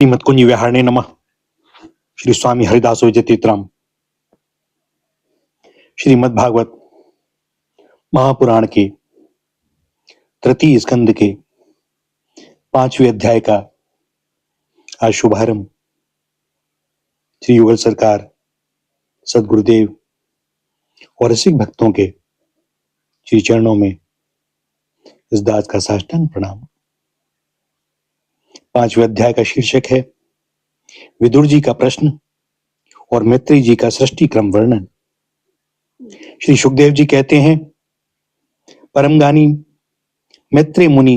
श्रीमद कुंज विहारणे नमः। श्री स्वामी हरिदास तीर्थराम। श्रीमद् भागवत महापुराण के तृतीय स्कंद के 5वें अध्याय का आज शुभारंभ श्री युगल सरकार, सदगुरुदेव और रसिक भक्तों के श्री चरणों में इस दास का साष्टांग प्रणाम। 5वें अध्याय का शीर्षक है विदुर जी का प्रश्न और मैत्री जी का सृष्टि क्रम वर्णन। श्री सुखदेव जी कहते हैं, परमगानी मैत्री मुनि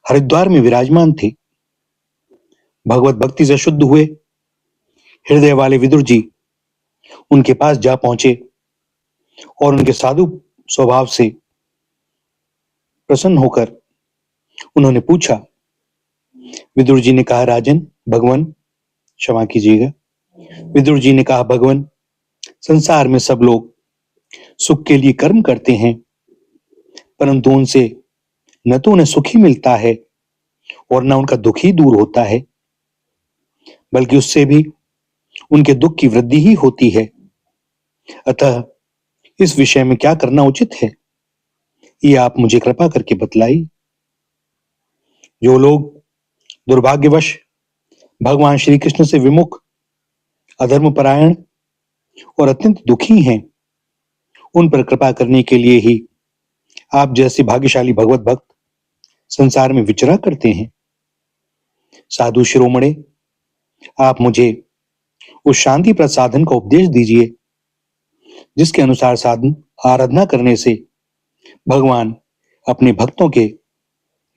हरिद्वार में विराजमान थे। भगवत भक्ति से शुद्ध हुए हृदय वाले विदुर जी उनके पास जा पहुंचे और उनके साधु स्वभाव से प्रसन्न होकर उन्होंने पूछा। विदुर जी ने कहा, राजन भगवान, क्षमा कीजिएगा। विदुर जी ने कहा, भगवान, संसार में सब लोग सुख के लिए कर्म करते हैं, परंतु उनसे न तो उन्हें सुख ही मिलता है और न उनका दुख ही दूर होता है, बल्कि उससे भी उनके दुख की वृद्धि ही होती है। अतः इस विषय में क्या करना उचित है, ये आप मुझे कृपा करके बतलाइए। जो लोग दुर्भाग्यवश भगवान श्री कृष्ण से विमुख, अधर्मपरायण और अत्यंत दुखी हैं, उन पर कृपा करने के लिए ही आप जैसे भाग्यशाली भगवत भक्त संसार में विचरा करते हैं। साधु शिरोमणे, आप मुझे उस शांति प्रसाधन का उपदेश दीजिए जिसके अनुसार साधन आराधना करने से भगवान अपने भक्तों के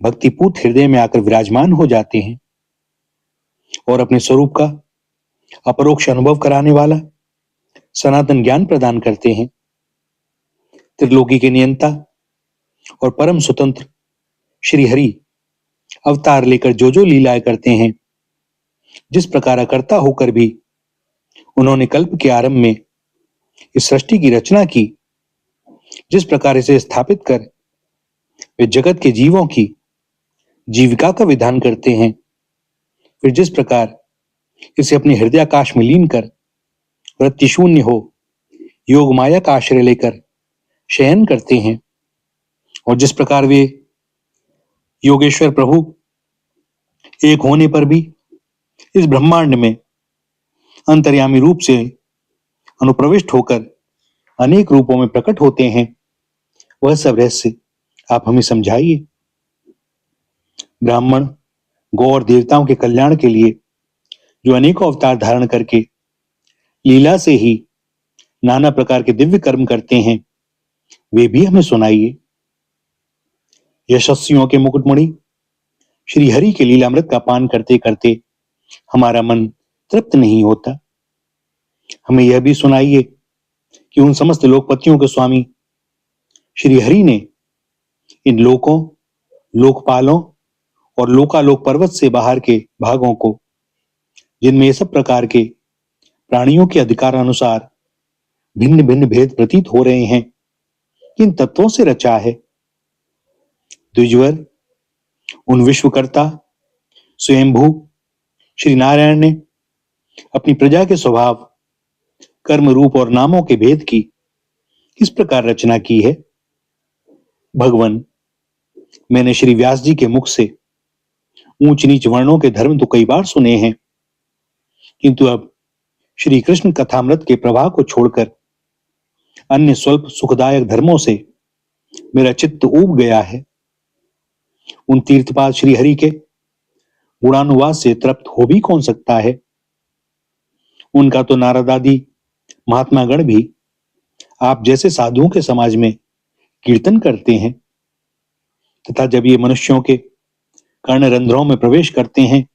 भक्तिपूत हृदय में आकर विराजमान हो जाते हैं और अपने स्वरूप का अपरोक्ष अनुभव कराने वाला सनातन ज्ञान प्रदान करते हैं। त्रिलोकी के नियंता और परम स्वतंत्र श्री हरि अवतार लेकर जो लीलाएं करते हैं, जिस प्रकार करता होकर भी उन्होंने कल्प के आरंभ में इस सृष्टि की रचना की, जिस प्रकार इसे स्थापित कर वे जगत के जीवों की जीविका का विधान करते हैं, फिर जिस प्रकार इसे अपने हृदयाकाश में लीन कर वृत्ति शून्य हो योग माया का आश्रय लेकर शयन करते हैं, और जिस प्रकार वे योगेश्वर प्रभु एक होने पर भी इस ब्रह्मांड में अंतर्यामी रूप से अनुप्रविष्ट होकर अनेक रूपों में प्रकट होते हैं, वह सब रहस्य आप हमें समझाइए। ब्राह्मण, गौ और देवताओं के कल्याण के लिए जो अनेकों अवतार धारण करके लीला से ही नाना प्रकार के दिव्य कर्म करते हैं, वे भी हमें सुनाइए। यशस्वियों के मुकुटमणि श्री हरि के लीलामृत का पान करते करते हमारा मन तृप्त नहीं होता। हमें यह भी सुनाइए कि उन समस्त लोकपतियों के स्वामी श्री हरि ने इन लोकों, लोकपालों और लोकालोक पर्वत से बाहर के भागों को, जिनमें ये सब प्रकार के प्राणियों के अधिकार अनुसार भिन्न भिन्न भेद प्रतीत हो रहे हैं, किन तत्वों से रचा है। द्विजवर, उन विश्वकर्ता स्वयंभू श्री नारायण ने अपनी प्रजा के स्वभाव, कर्म रूप और नामों के भेद की किस प्रकार रचना की है। भगवान, मैंने श्री व्यास जी के मुख से ऊंच नीच वर्णों के धर्म तो कई बार सुने हैं, किंतु अब श्री कृष्ण कथामृत के प्रवाह को छोड़कर अन्य स्वल्प सुखदायक धर्मों से मेरा चित्त ऊब गया है। उन तीर्थपाद श्री हरि के गुणानुवाद से तृप्त हो भी कौन सकता है। उनका तो नारद आदि महात्मा गण भी आप जैसे साधुओं के समाज में कीर्तन करते हैं, तथा जब ये मनुष्यों के कर्ण रंध्रों में प्रवेश करते हैं,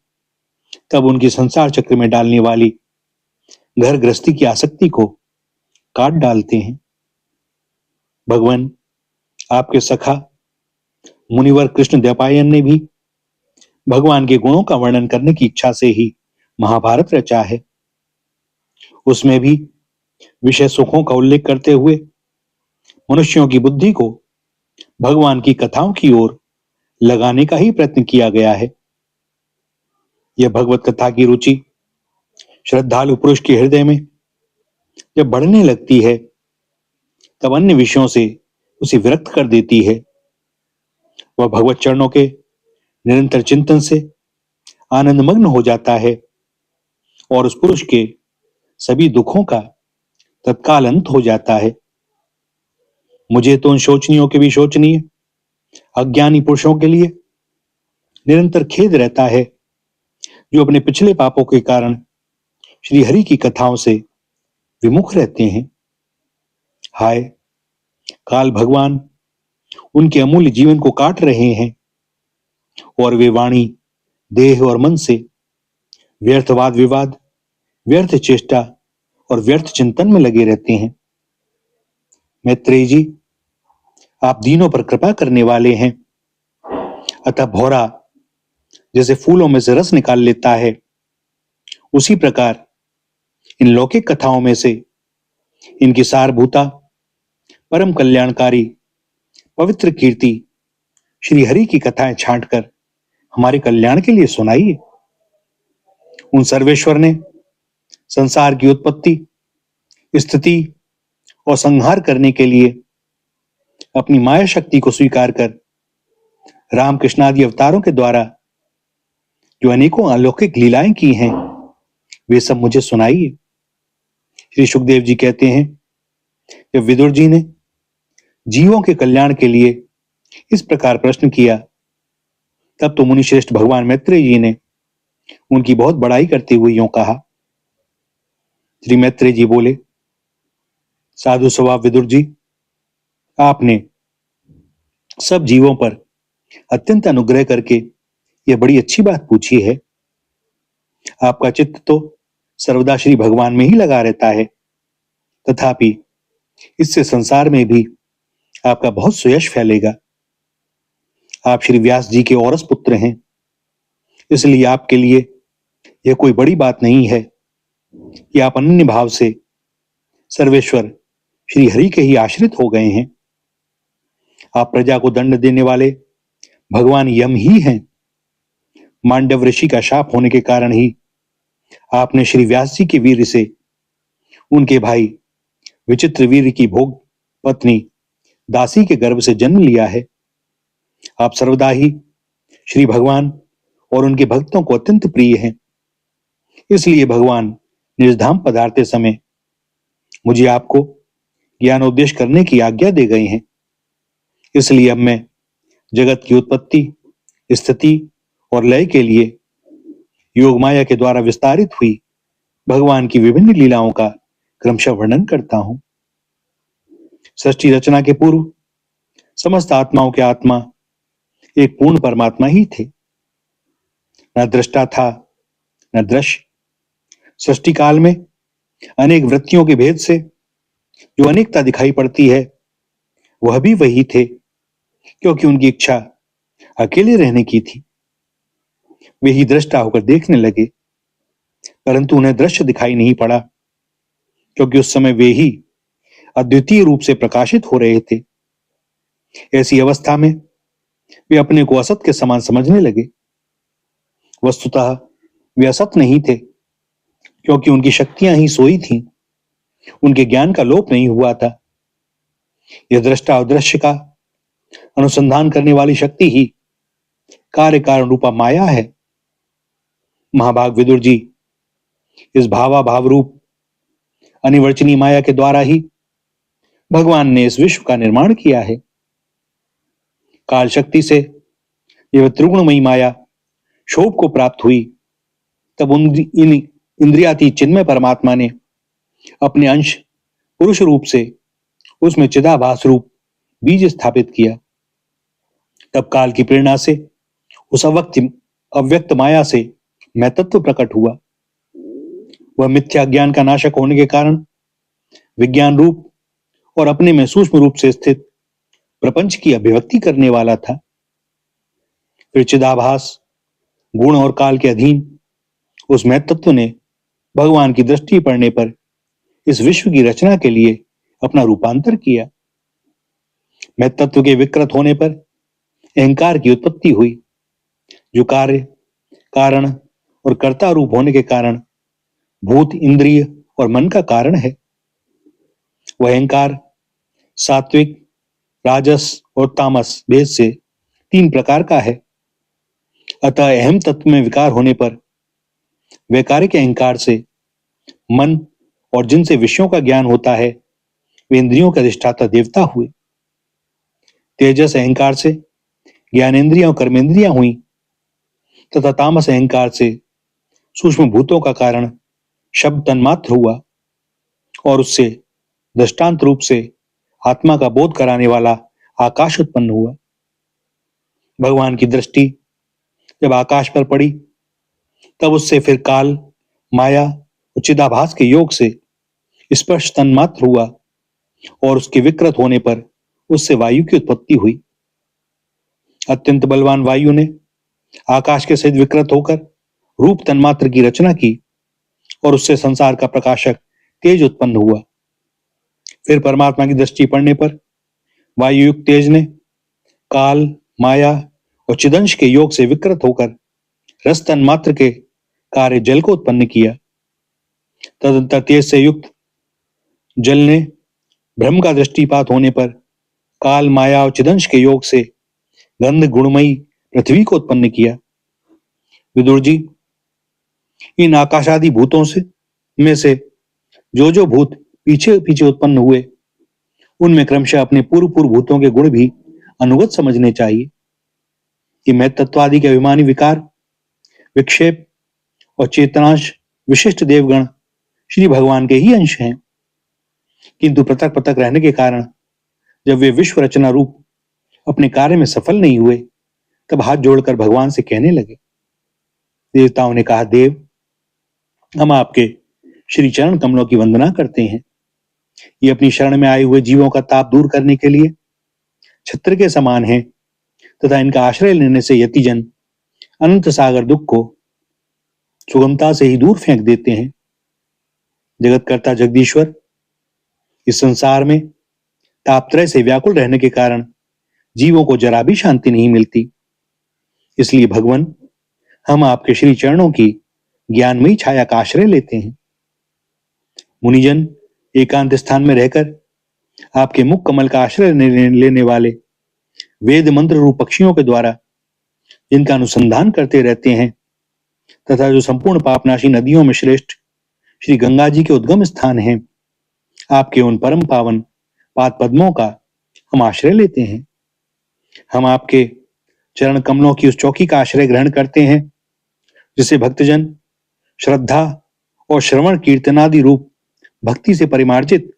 तब उनकी संसार चक्र में डालने वाली घर गृहस्थी की आसक्ति को काट डालते हैं। भगवान, आपके सखा मुनिवर कृष्ण द्वैपायन ने भी भगवान के गुणों का वर्णन करने की इच्छा से ही महाभारत रचा है। उसमें भी विषय सुखों का उल्लेख करते हुए मनुष्यों की बुद्धि को भगवान की कथाओं की ओर लगाने का ही प्रयत्न किया गया है। यह भगवत कथा की रुचि श्रद्धालु पुरुष के हृदय में जब बढ़ने लगती है तब अन्य विषयों से उसे विरक्त कर देती है। वह भगवत चरणों के निरंतर चिंतन से आनंदमग्न हो जाता है और उस पुरुष के सभी दुखों का तत्काल अंत हो जाता है। मुझे तो उन शोचनीयों के भी शोचनीय अज्ञानी पुरुषों के लिए निरंतर खेद रहता है जो अपने पिछले पापों के कारण श्री हरि की कथाओं से विमुख रहते हैं। हाय, काल भगवान उनके अमूल्य जीवन को काट रहे हैं और वे वाणी, देह और मन से व्यर्थ वाद विवाद, व्यर्थ चेष्टा और व्यर्थ चिंतन में लगे रहते हैं। मैत्रेय जी, आप दीनों पर कृपा करने वाले हैं, अतः भौरा जैसे फूलों में से रस निकाल लेता है, उसी प्रकार इन लौकिक कथाओं में से इनकी सारभूता परम कल्याणकारी पवित्र कीर्ति श्री हरि की कथाएं छांटकर हमारे कल्याण के लिए सुनाइए। उन सर्वेश्वर ने संसार की उत्पत्ति, स्थिति और संहार करने के लिए अपनी माया शक्ति को स्वीकार कर रामकृष्ण आदि अवतारों के द्वारा जो अनेकों अलौकिक लीलाएं की हैं, वे सब मुझे सुनाइए। श्री सुखदेव जी कहते हैं, जब विदुर जी ने जीवों के कल्याण के लिए इस प्रकार प्रश्न किया, तब तो मुनिश्रेष्ठ भगवान मैत्रेय जी ने उनकी बहुत बड़ाई करते हुए यूं कहा। श्री मैत्रेय जी बोले, साधु स्वभाव विदुर जी, आपने सब जीवों पर अत्यंत अनुग्रह करके यह बड़ी अच्छी बात पूछी है। आपका चित्त तो सर्वदा श्री भगवान में ही लगा रहता है, तथापि इससे संसार में भी आपका बहुत सुयश फैलेगा। आप श्री व्यास जी के औरस पुत्र हैं, इसलिए आपके लिए यह कोई बड़ी बात नहीं है कि आप अनन्य भाव से सर्वेश्वर श्री हरि के ही आश्रित हो गए हैं। आप प्रजा को दंड देने वाले भगवान यम ही हैं। मांडव ऋषि का शाप होने के कारण ही आपने श्री व्यास जी के वीर से उनके भाई विचित्र वीर की भोग पत्नी दासी के गर्भ से जन्म लिया है। आप सर्वदा ही श्री भगवान और उनके भक्तों को अत्यंत प्रिय हैं, इसलिए भगवान निर्धाम पधारते समय मुझे आपको ज्ञानोपदेश करने की आज्ञा दे गए हैं। इसलिए अब मैं जगत की उत्पत्ति, स्थिति और लय के लिए योग माया के द्वारा विस्तारित हुई भगवान की विभिन्न लीलाओं का क्रमशः वर्णन करता हूं। सृष्टि रचना के पूर्व समस्त आत्माओं के आत्मा एक पूर्ण परमात्मा ही थे। न दृष्टा था न दृश्य। सृष्टि काल में अनेक वृत्तियों के भेद से जो अनेकता दिखाई पड़ती है, वह भी वही थे, क्योंकि उनकी इच्छा अकेले रहने की थी। वे ही दृष्टा होकर देखने लगे, परंतु उन्हें दृश्य दिखाई नहीं पड़ा, क्योंकि उस समय वे ही अद्वितीय रूप से प्रकाशित हो रहे थे। ऐसी अवस्था में वे अपने को असत के समान समझने लगे। वस्तुतः वे असत नहीं थे, क्योंकि उनकी शक्तियां ही सोई थीं, उनके ज्ञान का लोप नहीं हुआ था। यह दृष्टा और दृश्य का अनुसंधान करने वाली शक्ति ही कार्य कारण रूपा माया है। महाभाग विदुर जी, इस भावाभाव रूप अनिवर्चनीय माया के द्वारा ही भगवान ने इस विश्व का निर्माण किया है। काल शक्ति से यह त्रिगुणमयी माया शोभ को प्राप्त हुई, तब इन इंद्रियातीत चिन्मय परमात्मा ने अपने अंश पुरुष रूप से उसमें चिदाभास रूप बीज स्थापित किया। तब काल की प्रेरणा से उस अव्यक्त माया से मैं तत्व प्रकट हुआ। वह मिथ्या ज्ञान का नाशक होने के कारण विज्ञान रूप और अपने में सूक्ष्म रूप से स्थित प्रपंच की अभिव्यक्ति करने वाला था। फिर चिदाभास गुण और काल के अधीन उस मैं तत्व ने भगवान की दृष्टि पड़ने पर इस विश्व की रचना के लिए अपना रूपांतर किया। मैं तत्व के विकृत होने पर अहंकार की उत्पत्ति हुई, जो कार्य कारण और कर्ता रूप होने के कारण भूत, इंद्रिय और मन का कारण है। वह अहंकार सात्विक, राजस और तामस भेद से 3 प्रकार का है। अतः अहम तत्व में विकार होने पर वैकारिक अहंकार से मन और जिनसे विषयों का ज्ञान होता है वे इंद्रियों के अधिष्ठाता देवता हुए। तेजस अहंकार से ज्ञानेन्द्रियां और कर्मेंद्रियां हुई तथा तामस अहंकार से सूक्ष्म भूतों का कारण शब्द तन्मात्र हुआ और उससे दृष्टांत रूप से आत्मा का बोध कराने वाला आकाश उत्पन्न हुआ। भगवान की दृष्टि जब आकाश पर पड़ी तब उससे फिर काल, माया और चिदाभास के योग से स्पर्श तन्मात्र हुआ और उसके विकृत होने पर उससे वायु की उत्पत्ति हुई। अत्यंत बलवान वायु ने आकाश के सहित विकृत होकर रूप तन्मात्र की रचना की और उससे संसार का प्रकाशक तेज उत्पन्न हुआ। फिर परमात्मा की दृष्टि पड़ने पर वायु युक्त तेज ने काल, माया और चिदंश के योग से विकृत होकर रस तन्मात्र के कार्य जल को उत्पन्न किया। तदंतर तेज से युक्त जल ने ब्रह्म का दृष्टिपात होने पर काल, माया और चिदंश के योग से गंध गुणमयी पृथ्वी को उत्पन्न किया। विदुर जी, इन आकाशादि भूतों से में से जो भूत पीछे पीछे उत्पन्न हुए उनमें क्रमशः अपने पूर्व पूर्व भूतों के गुण भी अनुगत समझने चाहिए कि मैं तत्वादि के अभिमानी विकार, विक्षेप और चेतनांश विशिष्ट देवगण श्री भगवान के ही अंश हैं, किंतु पृथक पृथक रहने के कारण जब वे विश्व रचना रूप अपने कार्य में सफल नहीं हुए तब हाथ जोड़कर भगवान से कहने लगे। देवताओं ने कहा, देव, हम आपके श्री चरण कमलों की वंदना करते हैं। ये अपनी शरण में आए हुए जीवों का ताप दूर करने के लिए छत्र के समान हैं तथा इनका आश्रय लेने से यतिजन अनंत सागर दुख को सुगमता से ही दूर फेंक देते हैं। जगतकर्ता जगदीश्वर, इस संसार में तापत्रय से व्याकुल रहने के कारण जीवों को जरा भी शांति नहीं मिलती। इसलिए भगवान, हम आपके श्री चरणों की ज्ञानमयी छाया का आश्रय लेते हैं। मुनिजन एकांत स्थान में रहकर आपके मुख कमल का आश्रय लेने वाले वेद मंत्र रूप पक्षियों के द्वारा जिनका अनुसंधान करते रहते हैं तथा जो संपूर्ण पापनाशी नदियों में श्रेष्ठ श्री गंगा जी के उद्गम स्थान हैं, आपके उन परम पावन पाद पद्मों का हम आश्रय लेते हैं। हम आपके चरण कमलों की उस चौकी का आश्रय ग्रहण करते हैं जिसे भक्तजन श्रद्धा और श्रवण कीर्तनादि रूप भक्ति से परिमार्जित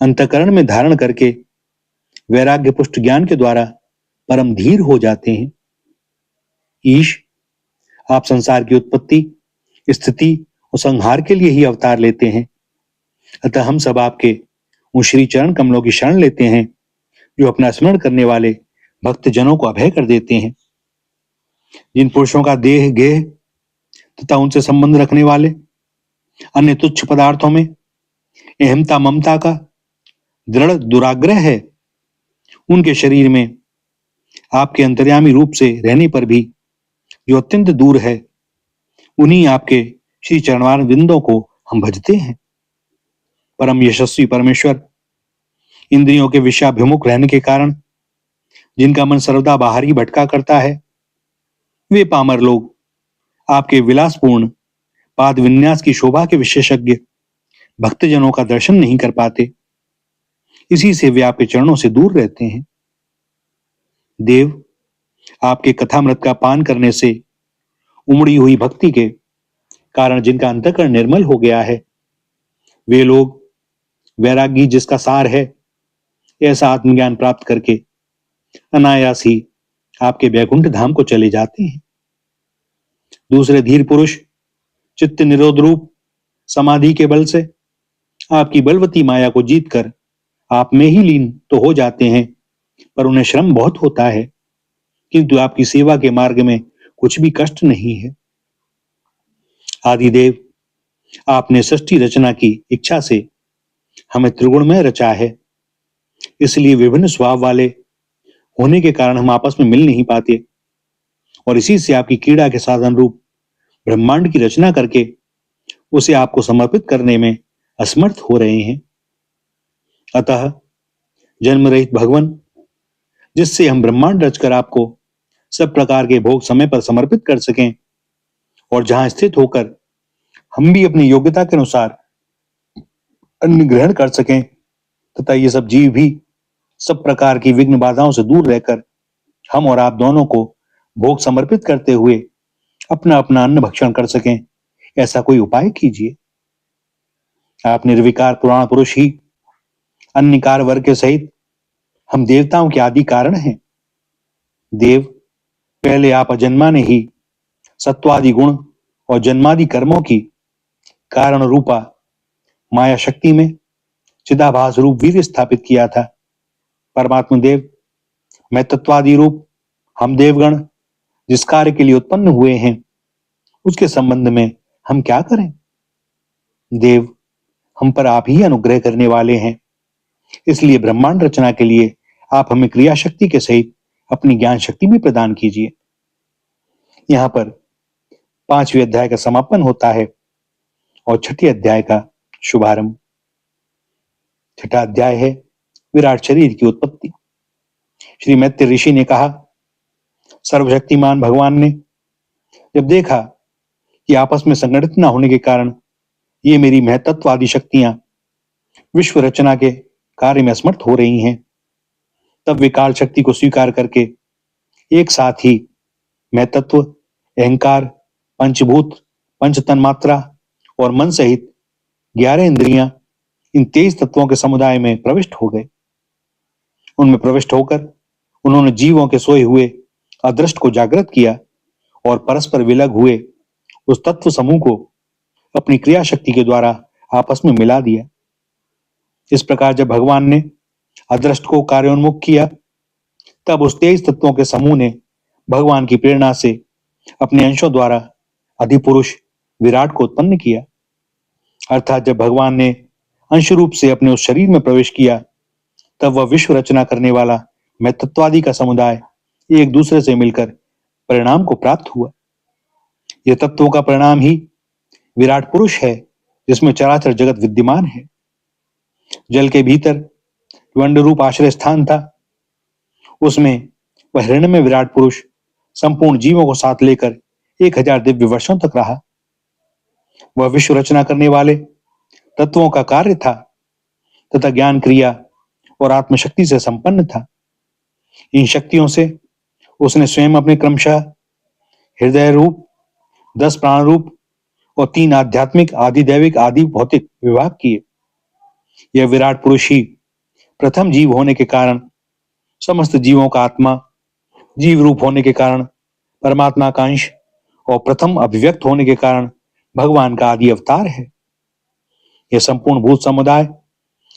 अंतकरण में धारण करके वैराग्य पुष्ट ज्ञान के द्वारा परम धीर हो जाते हैं। ईश, आप संसार की उत्पत्ति, स्थिति और संहार के लिए ही अवतार लेते हैं। अतः हम सब आपके उन श्री चरण कमलों की शरण लेते हैं जो अपना स्मरण करने वाले भक्त जनों को अभय कर देते हैं। जिन पुरुषों का देह, गेह तथा उनसे संबंध रखने वाले अन्य तुच्छ पदार्थों में अहमता ममता का दृढ़ दुराग्रह है, उनके शरीर में आपके अंतर्यामी रूप से रहने पर भी जो अत्यंत दूर है, उन्हीं आपके श्री चरणार विंदों को हम भजते हैं। परम यशस्वी परमेश्वर, इंद्रियों के विषयाभिमुख रहने के कारण जिनका मन सर्वदा बाहर ही भटका करता है, वे पामर लोग आपके विलासपूर्ण पाद विन्यास की शोभा के विशेषज्ञ भक्तजनों का दर्शन नहीं कर पाते। इसी से वे आपके चरणों से दूर रहते हैं। देव, आपके कथामृत का पान करने से उमड़ी हुई भक्ति के कारण जिनका अंतःकरण निर्मल हो गया है, वे लोग वैरागी जिसका सार है, ऐसा आत्मज्ञान प्राप्त करके अनायास ही आपके वैकुंठ धाम को चले जाते हैं। दूसरे धीर पुरुष चित्त निरोध रूप समाधि के बल से आपकी बलवती माया को जीतकर आप में ही लीन तो हो जाते हैं, पर उन्हें श्रम बहुत होता है, किंतु आपकी सेवा के मार्ग में कुछ भी कष्ट नहीं है। आदिदेव, आपने सृष्टि रचना की इच्छा से हमें त्रिगुणमय रचा है, इसलिए विभिन्न स्वभाव वाले होने के कारण हम आपस में मिल नहीं पाते और इसी से आपकी क्रीड़ा के साधन रूप ब्रह्मांड की रचना करके उसे आपको समर्पित करने में असमर्थ हो रहे हैं। अतः जन्म रहित भगवान, जिससे हम ब्रह्मांड रचकर आपको सब प्रकार के भोग समय पर समर्पित कर सकें और जहां स्थित होकर हम भी अपनी योग्यता के अनुसार अन्न ग्रहण कर सकें तथा ये सब जीव भी सब प्रकार की विघ्न बाधाओं से दूर रहकर हम और आप दोनों को भोग समर्पित करते हुए अपना अपना अन्न भक्षण कर सकें, ऐसा कोई उपाय कीजिए। आप निर्विकार पुराण पुरुष ही अन्यकार वर्ग के सहित हम देवताओं के आदि कारण हैं। देव, पहले आप अजन्मा ने ही सत्वादि गुण और जन्मादि कर्मों की कारण रूपा माया शक्ति में चिदाभास रूप वीर्य स्थापित किया था। परमात्मा देव, मैं तत्वादि रूप हम देवगण जिस कार्य के लिए उत्पन्न हुए हैं उसके संबंध में हम क्या करें? देव, हम पर आप ही अनुग्रह करने वाले हैं, इसलिए ब्रह्मांड रचना के लिए आप हमें क्रिया शक्ति के सहित अपनी ज्ञान शक्ति भी प्रदान कीजिए। यहाँ पर 5वें अध्याय का समापन होता है और 6ठे अध्याय का शुभारंभ। 6ठा अध्याय है विराट शरीर की उत्पत्ति। श्री मैत्रेय ऋषि ने कहा, सर्वशक्तिमान भगवान ने जब देखा कि आपस में संगठित न होने के कारण ये मेरी महतत्वादी शक्तियां विश्व रचना के कार्य में असमर्थ हो रही हैं, तब वे काल शक्ति को स्वीकार करके एक साथ ही महतत्व, अहंकार, पंचभूत, पंच तन्मात्रा और मन सहित 11 इंद्रियां इन 23 तत्वों के समुदाय में प्रविष्ट हो गए। उनमें प्रविष्ट होकर उन्होंने जीवों के सोए हुए अदृष्ट को जागृत किया और परस्पर विलग हुए उस तत्व समूह को अपनी क्रिया शक्ति के द्वारा आपस में मिला दिया। इस प्रकार जब भगवान ने अदृष्ट को कार्योन्मुख किया, तब उस 23 तत्वों के समूह ने भगवान की प्रेरणा से अपने अंशों द्वारा अधिपुरुष विराट को उत्पन्न किया। अर्थात जब भगवान ने अंश रूप से अपने उस शरीर में प्रवेश किया, तब वह विश्व रचना करने वाला मैं तत्वादि का समुदाय एक दूसरे से मिलकर परिणाम को प्राप्त हुआ। यह तत्वों का परिणाम ही विराट पुरुष है, जिसमें चराचर जगत विद्यमान है। जल के भीतर वंड रूप आश्रय स्थान था, उसमें वह हिरण्यमय विराट पुरुष संपूर्ण जीवों को साथ लेकर 1000 दिव्य वर्षों तक रहा। वह विश्व रचना करने वाले तत्वों का कार्य था तथा ज्ञान, क्रिया और आत्मशक्ति से संपन्न था। इन शक्तियों से उसने स्वयं अपने क्रमशः हृदय रूप, 10 प्राण रूप और 3 आध्यात्मिक, आदि दैविक, आदि भौतिक विभाग किए। यह विराट पुरुष ही प्रथम जीव होने के कारण समस्त जीवों का आत्मा, जीव रूप होने के कारण परमात्मा का अंश और प्रथम अभिव्यक्त होने के कारण भगवान का आदि अवतार है। यह संपूर्ण भूत समुदाय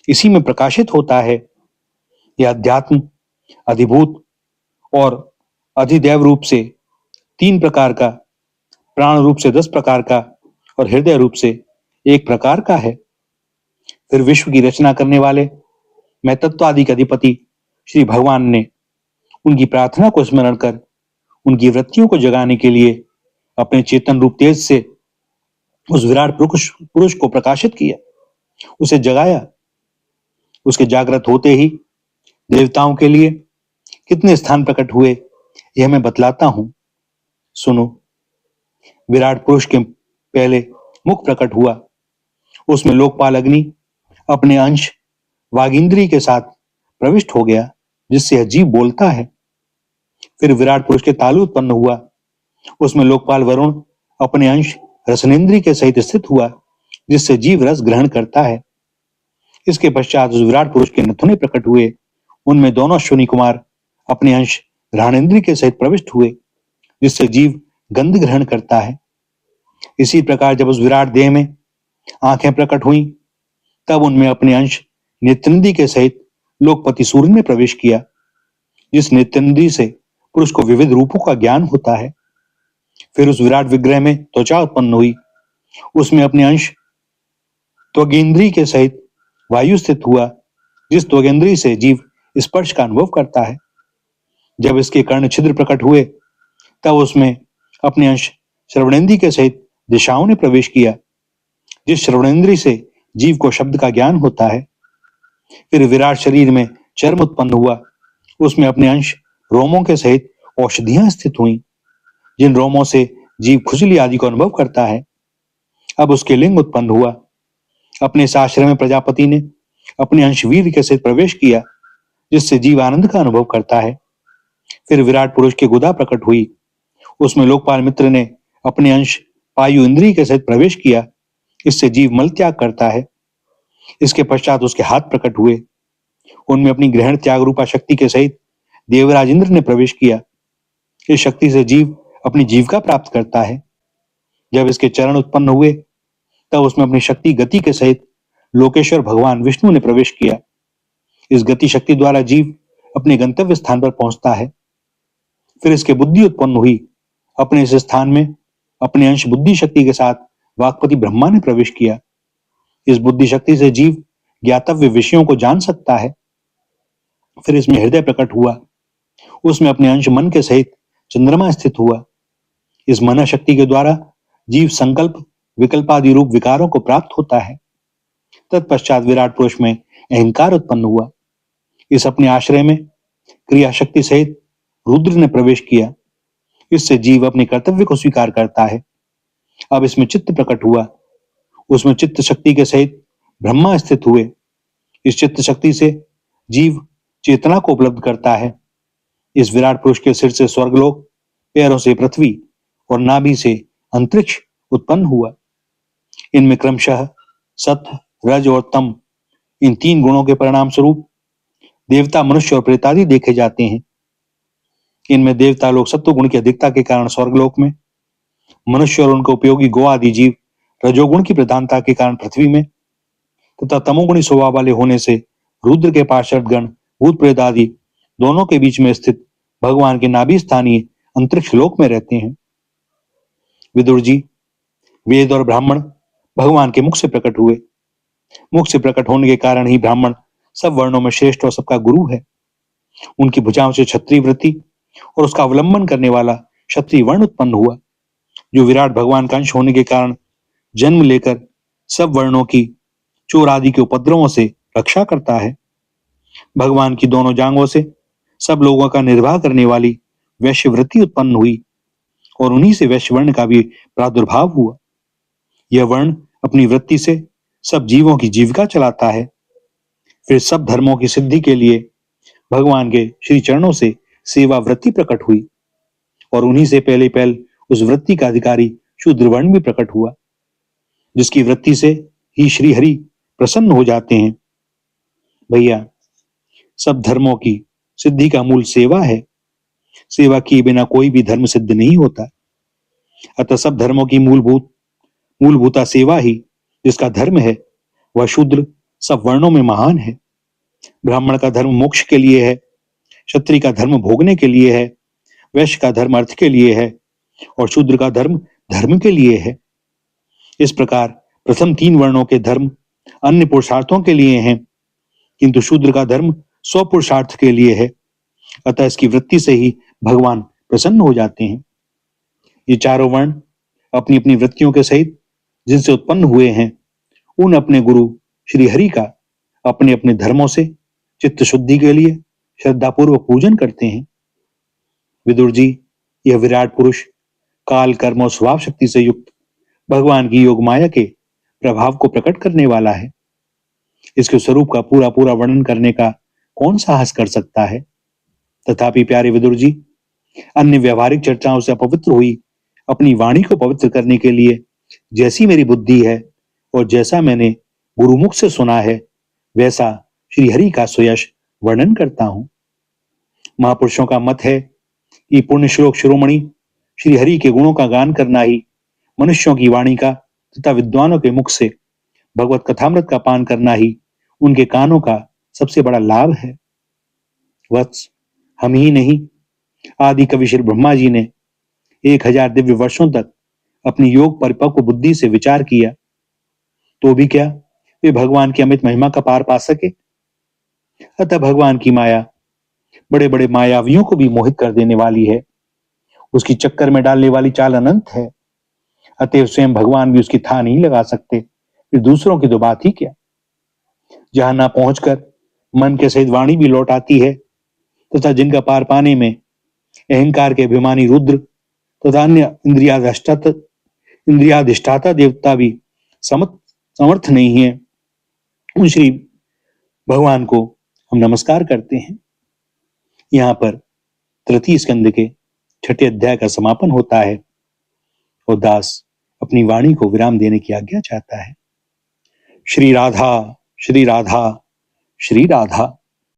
इसी में प्रकाशित होता है। यह अध्यात्म, अधिभूत और अधिदैव रूप से 3 प्रकार का, प्राण रूप से 10 प्रकार का और हृदय रूप से 1 प्रकार का है। फिर विश्व की रचना करने वाले मैं तत्व आदि के अधिपति श्री भगवान ने उनकी प्रार्थना को स्मरण कर उनकी वृत्तियों को जगाने के लिए अपने चेतन रूप तेज से उस विराट पुरुष को प्रकाशित किया, उसे जगाया। उसके जागृत होते ही देवताओं के लिए कितने स्थान प्रकट हुए, यह मैं बतलाता हूं, सुनो। विराट पुरुष के पहले मुख प्रकट हुआ, उसमें लोकपाल अग्नि अपने अंश वागिंद्री के साथ प्रविष्ट हो गया, जिससे यह जीव बोलता है। फिर विराट पुरुष के तालु उत्पन्न हुआ, उसमें लोकपाल वरुण अपने अंश रसनेन्द्री के सहित स्थित हुआ, जिससे जीव रस ग्रहण करता है। इसके पश्चात उस विराट पुरुष के नथुने प्रकट हुए, उनमें दोनों अश्विनी कुमार अपने अंश घ्राणेन्द्री के सहित प्रविष्ट हुए, जिससे जीव गंध ग्रहण करता है। इसी प्रकार जब उस विराट देह में आंखें प्रकट हुई, तब उनमें अपने अंश नेत्रेंद्री के सहित लोकपति सूर्य ने प्रवेश किया, जिस नेत्रेंद्री से पुरुष को विविध रूपों का ज्ञान होता है। फिर उस विराट विग्रह में त्वचा उत्पन्न हुई, उसमें अपने अंश त्वगेंद्री के सहित वायु स्थित हुआ, जिस त्वगेंद्री से जीव स्पर्श का अनुभव करता है। जब इसके कर्ण छिद्र प्रकट हुए, तब उसमें अपने अंश श्रवणेंद्री के सहित दिशाओं ने प्रवेश किया। जिस श्रवणेंद्रिय से जीव को शब्द का ज्ञान होता है, फिर विराट शरीर में चर्म उत्पन्न हुआ। उसमें अपने अंश रोमों के सहित औषधियां स्थित हुई, जिन रोमों से जीव खुजली आदि को अनुभव करता है। अब उसके लिंग उत्पन्न हुआ। अपने इस आश्रम में प्रजापति ने अपने अंश वीर के सहित प्रवेश किया, जिससे जीव आनंद का अनुभव करता है। फिर विराट पुरुष की गुदा प्रकट हुई। उसमें लोकपाल मित्र ने अपने अंश पायु इंद्रिय के सहित प्रवेश किया, इससे जीव मल त्याग करता है। इसके पश्चात उसके हाथ प्रकट हुए। उनमें अपनी ग्रहण त्याग रूपा शक्ति के सहित देवराज इंद्र ने प्रवेश किया। इस शक्ति से जीव अपनी जीविका प्राप्त करता है। जब इसके चरण उत्पन्न हुए, तब उसमें अपनी शक्ति गति के सहित लोकेश्वर भगवान विष्णु ने प्रवेश किया। इस गति शक्ति द्वारा जीव अपने गंतव्य स्थान पर पहुंचता है। फिर इसके बुद्धि उत्पन्न हुई। अपने इस स्थान में अपने अंश बुद्धि शक्ति के साथ वाक्पति ब्रह्मा ने प्रवेश किया। इस बुद्धि शक्ति से जीव ज्ञातव्य विषयों को जान सकता है। फिर इसमें हृदय प्रकट हुआ। उसमें अपने अंश मन के सहित चंद्रमा स्थित हुआ। इस मन शक्ति के द्वारा जीव संकल्प विकल्पादि रूप विकारों को प्राप्त होता है। तत्पश्चात विराट पुरुष में अहंकार उत्पन्न हुआ। इस अपने आश्रय में क्रिया शक्ति सहित रुद्र ने प्रवेश किया। इससे जीव अपने कर्तव्य को स्वीकार करता है। अब इसमें चित्त प्रकट हुआ। उसमें चित्त शक्ति के सहित ब्रह्मा स्थित हुए। इस चित्त शक्ति से जीव चेतना को उपलब्ध करता है। इस विराट पुरुष के सिर से स्वर्गलोक, पैरों से पृथ्वी और नाभि से अंतरिक्ष उत्पन्न हुआ। इनमें क्रमशः सत, रज और तम, इन तीन गुणों के परिणाम स्वरूप देवता, मनुष्य और प्रेतादि देखे जाते हैं। इनमें देवता लोग सत्व गुण की अधिकता के कारण स्वर्गलोक में, मनुष्य और उनके उपयोगी गो आदि जीव रजोगुण की प्रधानता के कारण पृथ्वी में, तथा तमोगुणी स्वभाव वाले होने से रुद्र के पार्षद गण, भूत प्रेत आदि दोनों के बीच में स्थित भगवान के नाभि स्थानीय अंतरिक्ष लोक में रहते हैं। विदुर जी, वेद और ब्राह्मण भगवान के मुख से प्रकट हुए। मुख से प्रकट होने के कारण ही ब्राह्मण सब वर्णों में श्रेष्ठ और सबका गुरु है। उनकी भुजाओं से क्षत्रिय वृत्ति और उसका अवलंबन करने वाला क्षत्रिय वर्ण उत्पन्न हुआ, जो विराट भगवान का अंश होने के कारण जन्म लेकर सब वर्णों की चोर आदि के उपद्रवों से रक्षा करता है। भगवान की दोनों जांघों से सब लोगों का निर्वाह करने वाली वैश्य वृत्ति उत्पन्न हुई और उन्हीं से वैश्य वर्ण का भी प्रादुर्भाव हुआ। यह वर्ण अपनी वृत्ति से सब जीवों की जीविका चलाता है। फिर सब धर्मों की सिद्धि के लिए भगवान के श्री चरणों से सेवा वृत्ति प्रकट हुई और उन्हीं से पहले पहल उस वृत्ति का अधिकारी शूद्र वर्ण भी प्रकट हुआ, जिसकी वृत्ति से ही श्री हरि प्रसन्न हो जाते हैं। भैया, सब धर्मों की सिद्धि का मूल सेवा है। सेवा किए बिना कोई भी धर्म सिद्ध नहीं होता। अतः सब धर्मों की मूलभूता सेवा ही जिसका धर्म है, वह शूद्र सब वर्णों में महान है। ब्राह्मण का धर्म मोक्ष के लिए है, क्षत्रिय का धर्म भोगने के लिए है, वैश्य का धर्म अर्थ के लिए है और शूद्र का धर्म धर्म के लिए है। इस प्रकार प्रथम तीन वर्णों के धर्म अन्य पुरुषार्थों के लिए हैं, किंतु शूद्र का धर्म स्व पुरुषार्थ के लिए है। अतः इसकी वृत्ति से ही भगवान प्रसन्न हो जाते हैं। ये चारों वर्ण अपनी अपनी वृत्तियों के सहित जिनसे उत्पन्न हुए हैं, उन अपने गुरु श्री हरि का अपने अपने धर्मों से चित्त शुद्धि के लिए श्रद्धापूर्वक पूजन करते हैं। विदुर जी, यह विराट पुरुष काल, कर्म और स्वभाव शक्ति से युक्त भगवान की योग माया के प्रभाव को प्रकट करने वाला है। इसके स्वरूप का पूरा पूरा वर्णन करने का कौन साहस कर सकता है। तथापि प्यारे विदुर जी, अन्य व्यवहारिक चर्चाओं से अपवित्र हुई अपनी वाणी को पवित्र करने के लिए जैसी मेरी बुद्धि है और जैसा मैंने गुरुमुख से सुना है, वैसा श्री हरि का सुयश वर्णन करता हूं। महापुरुषों का मत है कि पुण्य श्लोक शिरोमणि श्री हरि के गुणों का गान करना ही मनुष्यों की वाणी का तथा विद्वानों के मुख से भगवत कथामृत का पान करना ही उनके कानों का सबसे बड़ा लाभ है। वत्स, हम ही नहीं, आदि कवि श्री ब्रह्मा जी ने 1000 दिव्य वर्षों तक अपनी योग परिपक्व बुद्धि से विचार किया, तो भी क्या वे भगवान की अमित महिमा का पार पा सके। अतः भगवान की माया बड़े बड़े मायावियों को भी मोहित कर देने वाली है। उसकी चक्कर में डालने वाली चाल अनंत है। अतएव स्वयं भगवान भी उसकी था नहीं लगा सकते, फिर दूसरों की तो बात ही क्या। जहां ना पहुंचकर मन के सहित वाणी भी लौट आती है, तथा जिनका पार पाने में अहंकार के अभिमानी रुद्र तथा अन्य इंद्रियाधिष्ठाता देवता भी समर्थ नहीं है, उन श्री भगवान को हम नमस्कार करते हैं। यहाँ पर तृतीय स्कंद के छठे अध्याय का समापन होता है और दास अपनी वाणी को विराम देने की आज्ञा चाहता है। श्री राधा, श्री राधा, श्री राधा।